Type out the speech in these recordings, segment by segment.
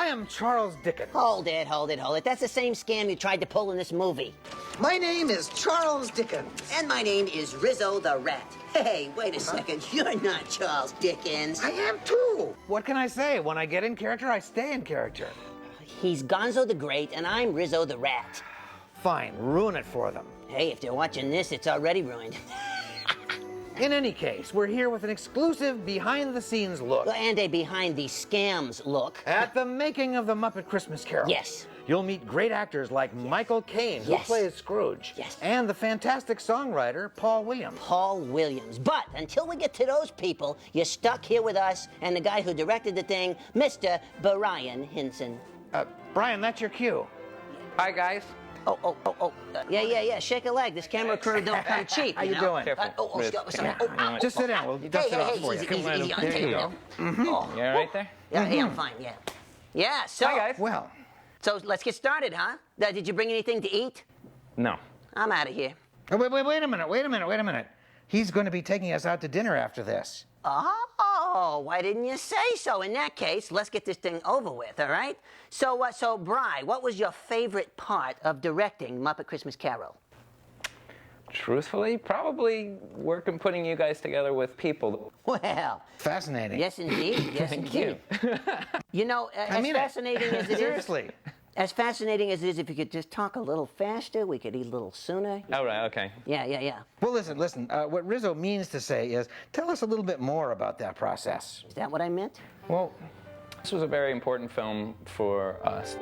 I am Charles Dickens. Hold it. That's the same scam you tried to pull in this movie. My name is Charles Dickens. And my name is Rizzo the Rat. Hey, wait a second. You're not Charles Dickens. I am too. What can I say? When I get in character, I stay in character. He's Gonzo the Great, and I'm Rizzo the Rat. Fine, ruin it for them. Hey, if they're watching this, it's already ruined. In any case, we're here with an exclusive behind-the-scenes look. And a behind-the-scams look. At the making of the Muppet Christmas Carol. Yes. You'll meet great actors like Michael Caine, who plays Scrooge. Yes. And the fantastic songwriter, Paul Williams. Paul Williams. But until we get to those people, you're stuck here with us and the guy who directed the thing, Mr. Brian Henson. Brian, that's your cue. Hi, guys. Yeah. Shake a leg. This camera crew don't come cheap. How you doing? Sorry. Just sit down. We'll dust it off for you. Easy on There tape. you go. You all right there? Yeah, I'm fine, yeah. Yeah, so... Hi, guys. Well, So let's get started, huh? Did you bring anything to eat? No. I'm out of here. wait a minute. He's going to be taking us out to dinner after this. Oh, why didn't you say so? In that case, let's get this thing over with, all right? So Bri, what was your favorite part of directing Muppet Christmas Carol? Truthfully, probably putting you guys together with people. Well... Fascinating. Yes, indeed. Yes, Thank indeed. You know, as fascinating as it is... Seriously. As fascinating as it is, if you could just talk a little faster, we could eat a little sooner. All right, okay. Yeah. Well, listen. What Rizzo means to say is, tell us a little bit more about that process. Is that what I meant? Well, this was a very important film for us.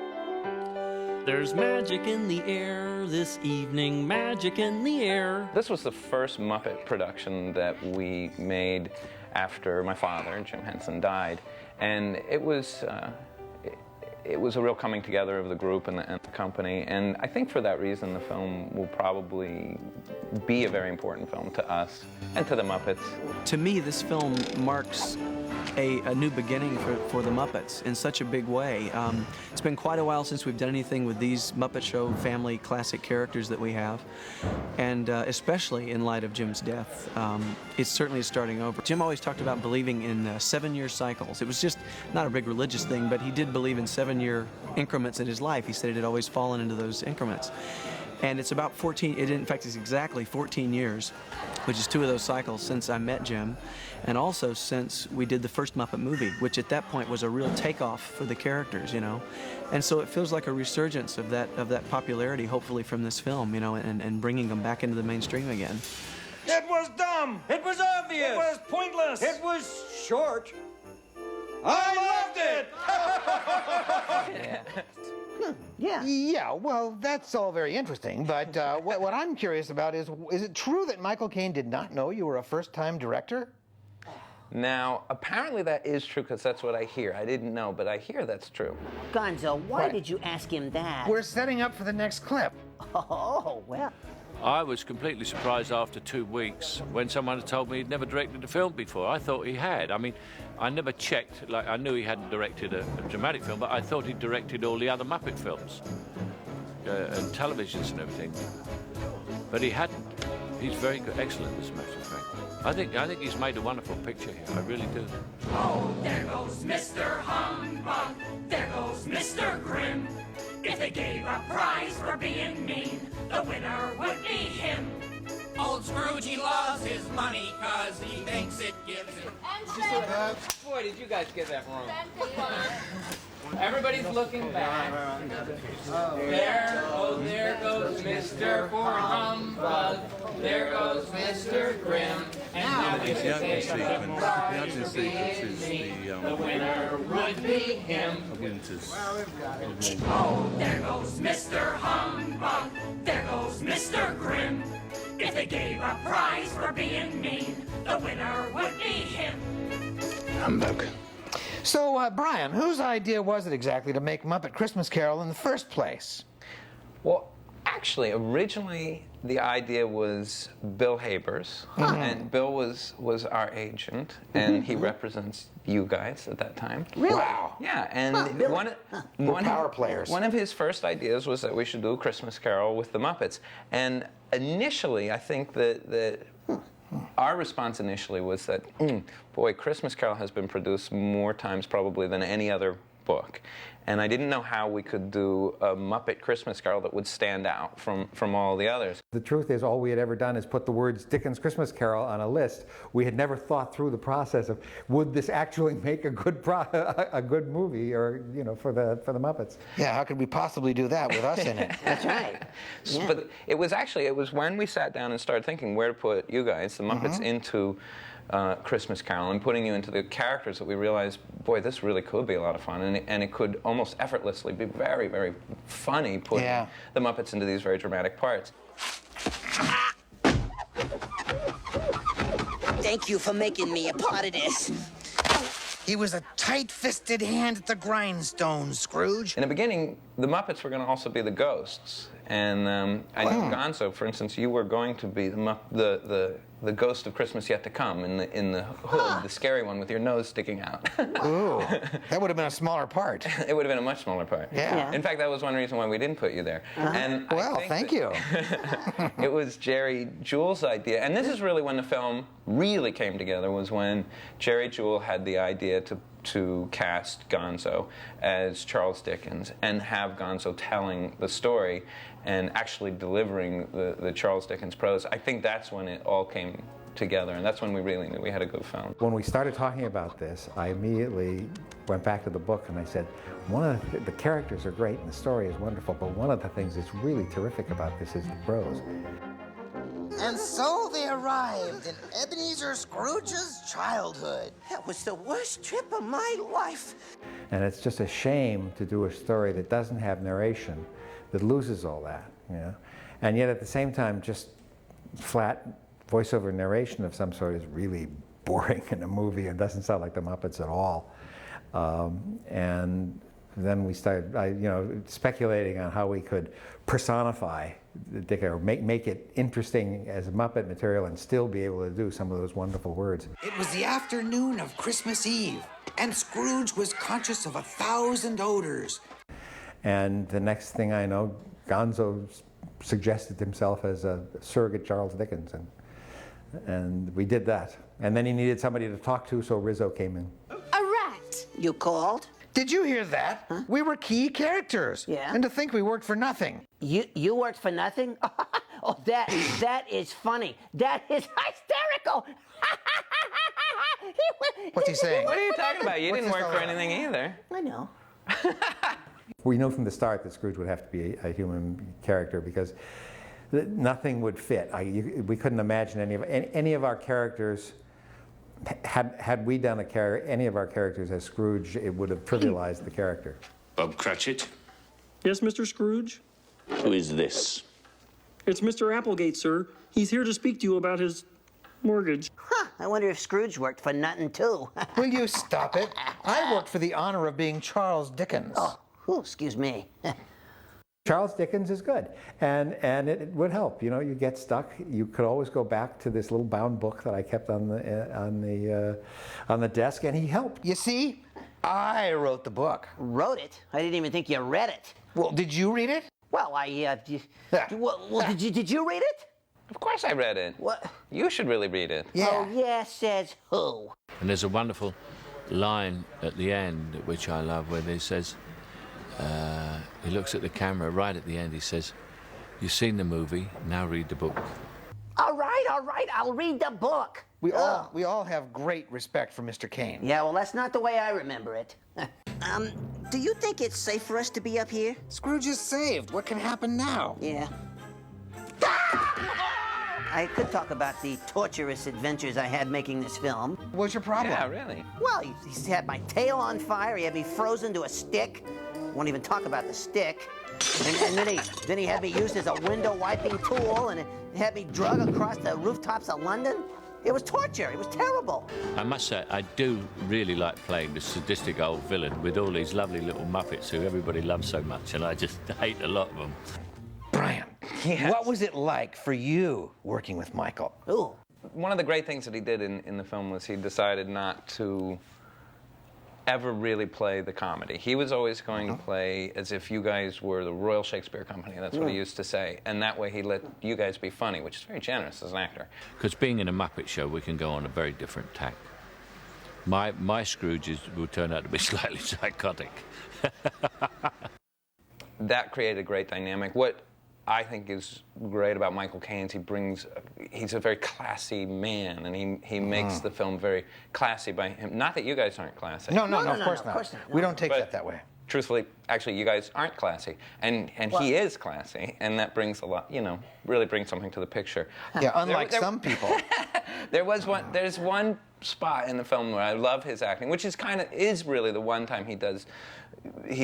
There's magic in the air this evening, magic in the air. This was the first Muppet production that we made after my father, Jim Henson, died. And it was a real coming together of the group and the company. And I think for that reason, the film will probably be a very important film to us and to the Muppets. To me, this film marks a new beginning for the Muppets in such a big way. It's been quite a while since we've done anything with these Muppet Show family classic characters that we have, and especially in light of Jim's death, it certainly is starting over. Jim always talked about believing in 7-year cycles. It was just not a big religious thing, but he did believe in 7-year increments in his life. He said it had always fallen into those increments. And it's about 14, in fact, it's exactly 14 years, which is 2 of those cycles since I met Jim, and also since we did the first Muppet movie, which at that point was a real takeoff for the characters, you know. And so it feels like a resurgence of that popularity, hopefully, from this film, you know, and bringing them back into the mainstream again. It was dumb. It was obvious. It was pointless. It was short. I loved it. Yeah, well, that's all very interesting, but what I'm curious about is it true that Michael Caine did not know you were a first-time director? Now, apparently that is true, because that's what I hear. I didn't know, but I hear that's true. Gonzo, why did you ask him that? We're setting up for the next clip. Oh, well... I was completely surprised after 2 weeks when someone had told me he'd never directed a film before. I thought he had. I mean, I never checked. Like, I knew he hadn't directed a dramatic film, but I thought he'd directed all the other Muppet films and televisions and everything. But he hadn't. He's very good, excellent, as a matter of fact. I think he's made a wonderful picture here. I really do. Oh, there goes Mr. Humbug. There goes Mr. Grimm. If they gave a prize for being mean, the winner would be him. Old Scrooge, he loves his money 'cause he thinks it gives him. Boy, did you guys get that wrong. Everybody's looking back. There goes Mr. Humbug. There goes Mr. Grimm. And now The opening sequence is the winner would be him. the Oh, there goes Mr. Humbug. There goes Mr. Grimm. If they gave a prize for being mean, the winner would be him. Humbug. So, Brian, whose idea was it exactly to make Muppet Christmas Carol in the first place? Well, actually, originally the idea was Bill Haber's, and Bill was our agent, and he represents you guys at that time. Really? Wow. Yeah, and Power players. One of his first ideas was that we should do a Christmas Carol with the Muppets. And initially, I think that our response initially was that, boy, Christmas Carol has been produced more times probably than any other book. And I didn't know how we could do a Muppet Christmas Carol that would stand out from all the others. The truth is, all we had ever done is put the words Dickens Christmas Carol on a list. We had never thought through the process of, would this actually make a good movie, or, you know, for the Muppets. Yeah, how could we possibly do that with us in it? That's right. Yeah. But it was when we sat down and started thinking where to put you guys, the Muppets, into Christmas Carol, and putting you into the characters, that we realized, boy, this really could be a lot of fun, and it could almost effortlessly be very, very funny putting the Muppets into these very dramatic parts. Thank you for making me a part of this. He was a tight-fisted hand at the grindstone, Scrooge. In the beginning, the Muppets were going to also be the ghosts, and I knew Gonzo, for instance, you were going to be the ghost of Christmas Yet to Come in the hood, the scary one with your nose sticking out. Ooh, that would have been a smaller part. It would have been a much smaller part. Yeah. In fact, that was one reason why we didn't put you there. And well, thank you. It was Jerry Jewell's idea, and this is really when the film really came together, was when Jerry Jewell had the idea to cast Gonzo as Charles Dickens and have Gonzo telling the story and actually delivering the Charles Dickens prose. I think that's when it all came together, and that's when we really knew we had a good film. When we started talking about this, I immediately went back to the book and I said, one of the characters are great and the story is wonderful, but one of the things that's really terrific about this is the prose. And so they arrived in Ebenezer Scrooge's childhood. That was the worst trip of my life. And it's just a shame to do a story that doesn't have narration, that loses all that, you know? And yet at the same time, just flat voiceover narration of some sort is really boring in a movie and doesn't sound like the Muppets at all. And then we started, speculating on how we could personify Dickens, or make it interesting as Muppet material and still be able to do some of those wonderful words. It was the afternoon of Christmas Eve, and Scrooge was conscious of 1,000 odors. And the next thing I know, Gonzo suggested himself as a surrogate Charles Dickens, and we did that. And then he needed somebody to talk to, so Rizzo came in. A rat! You called? Did you hear that? Huh? We were key characters. Yeah. And to think we worked for nothing. You worked for nothing? Oh, that is funny. That is hysterical. What's he saying? What are you talking about? You didn't work for anything either. I know. We knew from the start that Scrooge would have to be a human character because nothing would fit. We couldn't imagine any of our characters. Had we done any of our characters as Scrooge, it would have trivialized the character. Bob Cratchit? Yes, Mr. Scrooge? Who is this? It's Mr. Applegate, sir. He's here to speak to you about his mortgage. Huh, I wonder if Scrooge worked for nothing, too. Will you stop it? I worked for the honor of being Charles Dickens. Oh, excuse me. Charles Dickens is good, and it would help. You get stuck. You could always go back to this little bound book that I kept on the desk, and he helped. You see, I wrote the book. Wrote it? I didn't even think you read it. Well, did you read it? Well, did you read it? Of course I read it. What? You should really read it. Yeah. Oh, yeah, says who? And there's a wonderful line at the end, which I love, where he says, he looks at the camera right at the end, he says, "You've seen the movie, now read the book." All right, I'll read the book. We all have great respect for Mr. Caine. Yeah, well, that's not the way I remember it. Do you think it's safe for us to be up here? Scrooge is saved. What can happen now? Yeah. I could talk about the torturous adventures I had making this film. What's your problem? Yeah, really. Well, he had my tail on fire, he had me frozen to a stick. Won't even talk about the stick. And then he had me used as a window wiping tool, and had me drug across the rooftops of London. It was torture. It was terrible. I must say, I do really like playing the sadistic old villain with all these lovely little Muppets who everybody loves so much, and I just hate a lot of them. Brian, yes. What was it like for you working with Michael? Ooh. One of the great things that he did in the film was he decided not to ever really play the comedy. He was always going to play as if you guys were the Royal Shakespeare Company. That's what he used to say. And that way he let you guys be funny, which is very generous as an actor. Because being in a Muppet show, we can go on a very different tack. My Scrooge will turn out to be slightly psychotic. That created a great dynamic. What I think is great about Michael Caine is he's a very classy man, and he makes the film very classy by him. Not that you guys aren't classy. No, of course not. We don't take that way. Truthfully, actually, you guys aren't classy, and he is classy, and that brings a lot, really brings something to the picture. Yeah, unlike some people. There's one spot in the film where I love his acting, which is really the one time he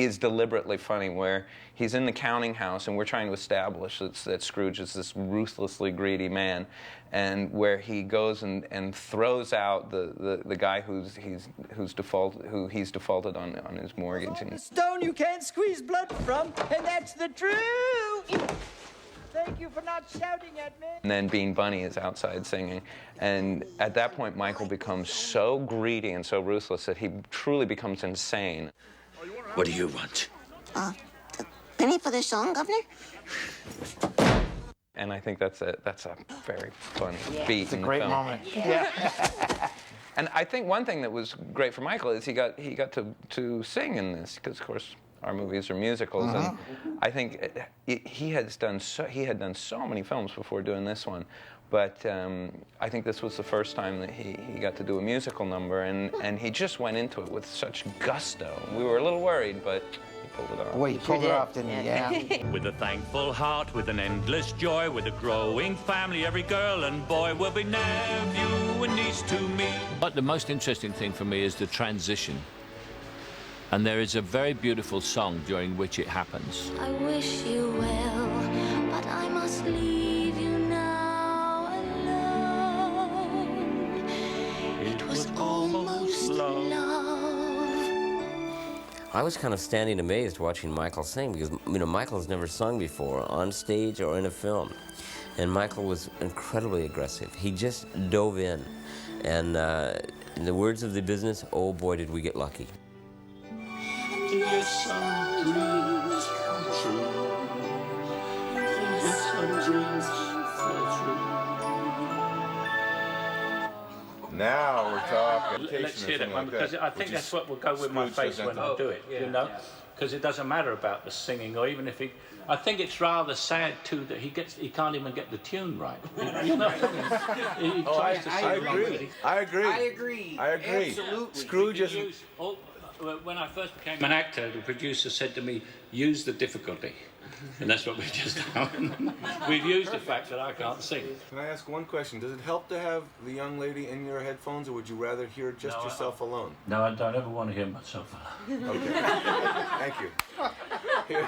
is deliberately funny, where he's in the counting house and we're trying to establish that Scrooge is this ruthlessly greedy man, and where he goes and throws out the guy who he's defaulted on his mortgage. A stone you can't squeeze blood from, and that's the truth. Thank you for not shouting at me. And then Bean Bunny is outside singing. And at that point, Michael becomes so greedy and so ruthless that he truly becomes insane. What do you want? A penny for the song, Governor? And I think that's a very funny beat. It's a great moment. Yeah. And I think one thing that was great for Michael is he got to sing in this, because of course our movies are musicals, and I think he had done so many films before doing this one, but I think this was the first time that he got to do a musical number, and he just went into it with such gusto. We were a little worried, but he pulled it off. Boy, he pulled it off, didn't he? Yeah. With a thankful heart, with an endless joy, with a growing family, every girl and boy will be nephew and niece to me. But the most interesting thing for me is the transition. And there is a very beautiful song during which it happens. I wish you well, but I must leave you now alone. It was almost love. I was kind of standing amazed watching Michael sing, because Michael's never sung before on stage or in a film, and Michael was incredibly aggressive. He just dove in, and in the words of the business, oh boy, did we get lucky. Let some dreams come true. Let some dreams fall true. Now we're talking. Let's hear that one, because I think that's what will go with my face when I do it, because it doesn't matter about the singing, or even if I think it's rather sad too that he can't even get the tune right. He tries to sing. I agree. Absolutely. Scrooge is. When I first became an actor, the producer said to me, use the difficulty. And that's what we've just done. We've used the fact that I can't sing. Can I ask one question? Does it help to have the young lady in your headphones, or would you rather hear just yourself alone? No, I don't ever want to hear myself alone. Okay. Thank you. Here.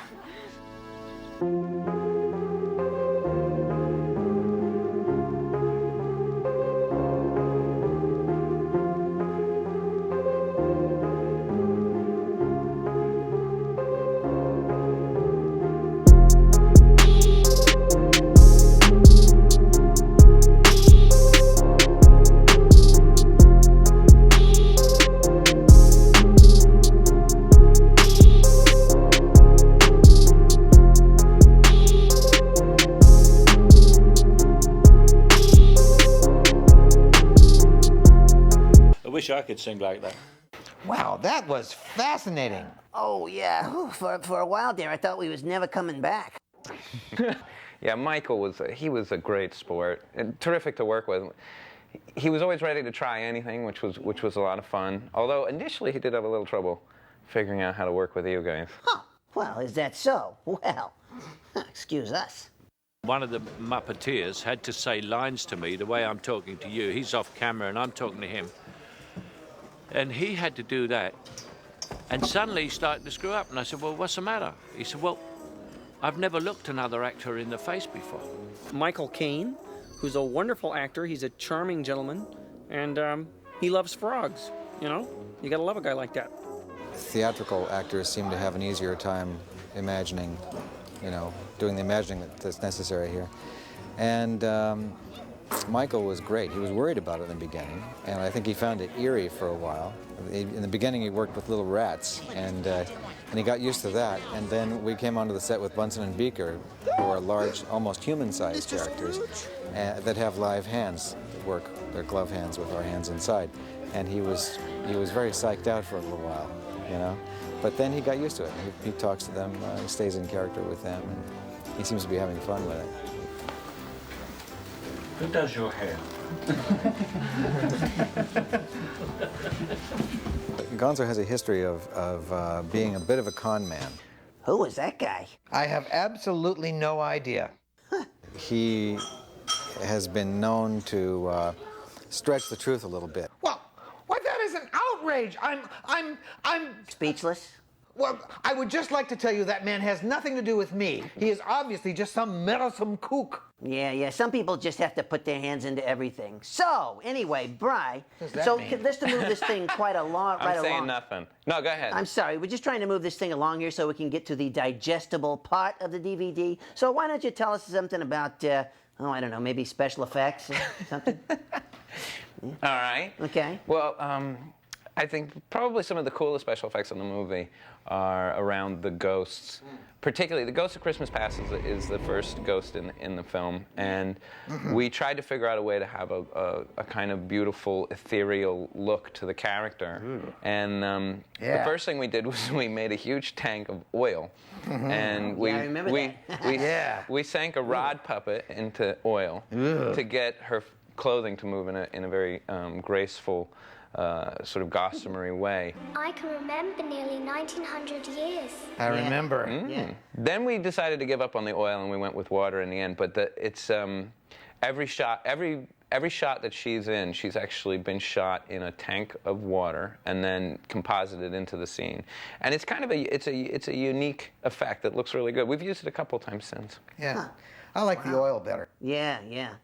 I wish I could sing like that. Wow, that was fascinating. Oh, yeah. For a while there, I thought we was never coming back. Yeah, Michael was a great sport and terrific to work with. He was always ready to try anything, which was a lot of fun. Although initially he did have a little trouble figuring out how to work with you guys. Oh, well, is that so? Well, excuse us. One of the Muppeteers had to say lines to me the way I'm talking to you. He's off camera and I'm talking to him. And he had to do that. And suddenly he started to screw up. And I said, well, what's the matter? He said, well, I've never looked another actor in the face before. Michael Caine, who's a wonderful actor. He's a charming gentleman, and he loves frogs, You gotta love a guy like that. Theatrical actors seem to have an easier time imagining, doing the imagining that's necessary here. And Michael was great. He was worried about it in the beginning, and I think he found it eerie for a while. In the beginning, he worked with little rats, and he got used to that. And then we came onto the set with Bunsen and Beaker, who are large, almost human-sized characters that have live hands that work their glove hands with our hands inside. and he was very psyched out for a little while, you know. But then he got used to it. He talks to them, he stays in character with them, and he seems to be having fun with it. Who does your hair? Gonzo has a history of being a bit of a con man. Who was that guy? I have absolutely no idea. He has been known to stretch the truth a little bit. Well, that is an outrage. I'm Speechless? Well, I would just like to tell you that man has nothing to do with me. He is obviously just some meddlesome kook. Yeah, some people just have to put their hands into everything. So, anyway, Bri, so let's to move this thing quite a long, right along. I'm saying nothing. No, go ahead. I'm sorry, we're just trying to move this thing along here so we can get to the digestible part of the DVD. So why don't you tell us something about, I don't know, maybe special effects or something? All right. Okay. Well, I think probably some of the coolest special effects in the movie are around the ghosts. Particularly, the Ghost of Christmas Past is the first ghost in the film, and we tried to figure out a way to have a kind of beautiful, ethereal look to the character. And the first thing we did was we made a huge tank of oil, and we sank a rod puppet into oil to get her clothing to move in a very graceful, sort of gossamery way. I can remember nearly 1900 years. I remember. Then we decided to give up on the oil and we went with water in the end. But it's every shot that she's in, she's actually been shot in a tank of water and then composited into the scene. And it's kind of it's a unique effect that looks really good. We've used it a couple times since. Yeah. Huh. I like the oil better. Yeah. Yeah.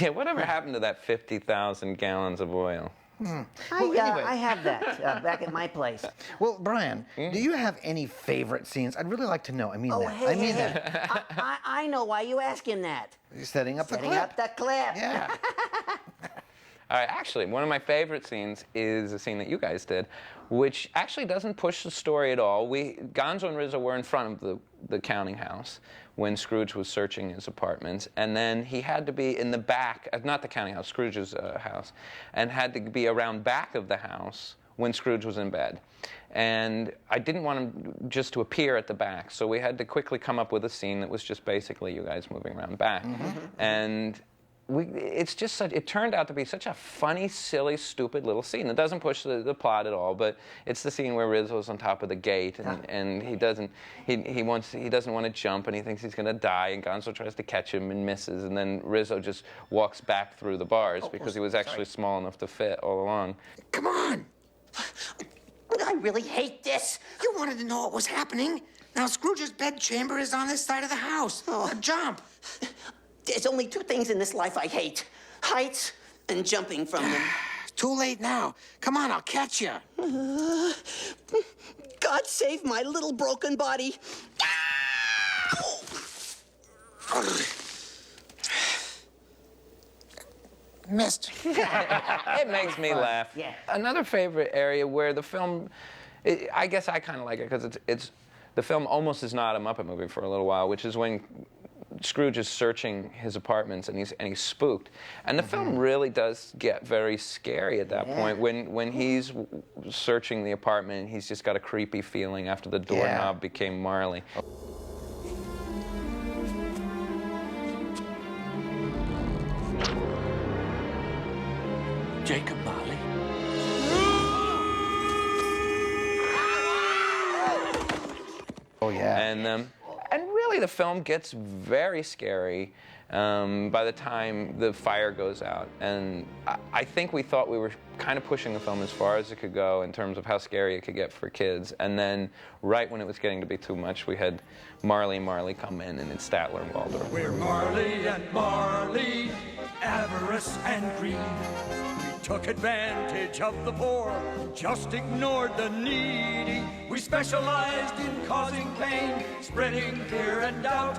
Whatever happened to that 50,000 gallons of oil? Well, anyway. I have that back at my place. Well, Brian, do you have any favorite scenes? I'd really like to know. I mean that. Hey, I mean that. I know why you ask him that. You're setting up the clip. Setting up the clip. Yeah. All right, actually, one of my favorite scenes is a scene that you guys did, which actually doesn't push the story at all. Gonzo and Rizzo were in front of the counting house when Scrooge was searching his apartments, and then he had to be in the back, not the counting house, Scrooge's house, and had to be around back of the house when Scrooge was in bed. And I didn't want him just to appear at the back, so we had to quickly come up with a scene that was just basically you guys moving around back. And it turned out to be such a funny, silly, stupid little scene. It doesn't push the plot at all, but it's the scene where Rizzo's on top of the gate and he doesn't want to jump and he thinks he's going to die, and Gonzo tries to catch him and misses, and then Rizzo just walks back through the bars because he was actually small enough to fit all along. Come on! I really hate this. You wanted to know what was happening. Now Scrooge's bedchamber is on this side of the house. Now jump. There's only two things in this life I hate. Heights and jumping from them. Too late now. Come on, I'll catch you. God save my little broken body. Missed. It makes me laugh. Yeah. Another favorite area where the film, I guess I kind of like it because the film almost is not a Muppet movie for a little while, which is when Scrooge is searching his apartments and he's spooked, and the film really does get very scary at that point when he's searching the apartment and he's just got a creepy feeling after the doorknob became Marley. Jacob Marley. Oh yeah. And really, the film gets very scary by the time the fire goes out. And I think we thought we were kind of pushing the film as far as it could go in terms of how scary it could get for kids. And then, right when it was getting to be too much, we had Marley come in, and it's Statler and Waldorf. We're Marley and Marley, avarice and greed. We took advantage of the poor, just ignored the needy. We specialized in causing pain, spreading fear and doubt.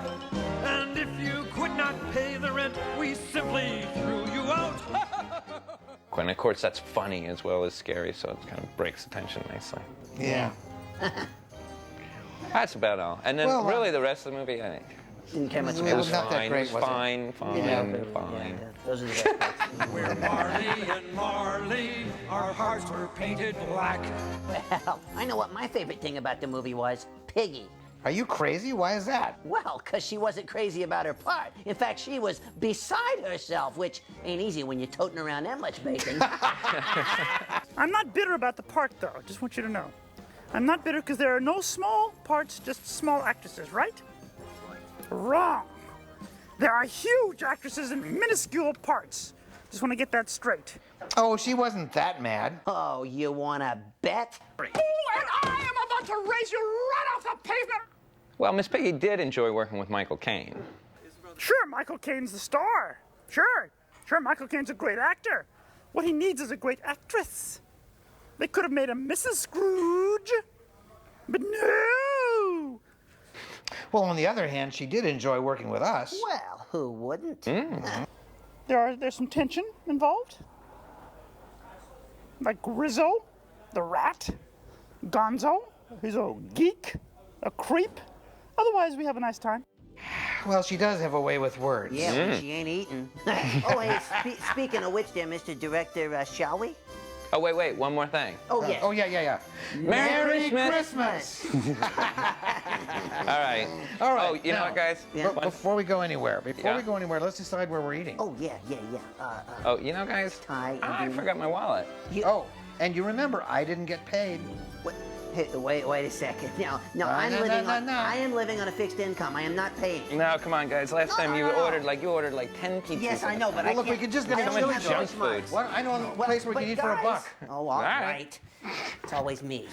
And if you could not pay the rent, we simply threw you out. And of course, that's funny as well as scary, so it kind of breaks the tension nicely. Yeah. That's about all. And then really the rest of the movie, Didn't care much It about was it. fine. It was fine. Fine. Those are the best parts. We're Marley and Marley, our hearts were painted black. Well, I know what my favorite thing about the movie was. Piggy. Are you crazy? Why is that? Well, because she wasn't crazy about her part. In fact, she was beside herself, which ain't easy when you're toting around that much bacon. I'm not bitter about the part, though. I just want you to know. I'm not bitter because there are no small parts, just small actresses, right? Wrong. There are huge actresses in minuscule parts. Just want to get that straight. Oh, she wasn't that mad. Oh, you want to bet? Oh, and I am about to raise you right off the pavement. Well, Miss Piggy did enjoy working with Michael Caine. Sure, Michael Caine's the star. Sure, Michael Caine's a great actor. What he needs is a great actress. They could have made him Mrs. Scrooge, but no. Well, on the other hand, she did enjoy working with us. Well, who wouldn't? There's some tension involved. Like Rizzo, the rat, Gonzo, who's a geek, a creep. Otherwise, we have a nice time. Well, she does have a way with words. Yeah, when she ain't eating. Oh, hey, speaking of which there, Mr. Director, shall we? Oh, wait, one more thing. Oh, yes. Oh, yeah. Merry Christmas! All right. Oh, you know what, guys? Before we go anywhere, let's decide where we're eating. Oh, yeah. Oh, you know, guys? I forgot my wallet. Oh, and you remember, I didn't get paid. Wait a second. No, I am living on a fixed income. I am not paid. No, come on, guys. Last time you ordered like 10 pizzas. Yes, I know, but Well, look, we could just get so much junk food. I know a place where you can eat for $1. Oh, all right. It's always me.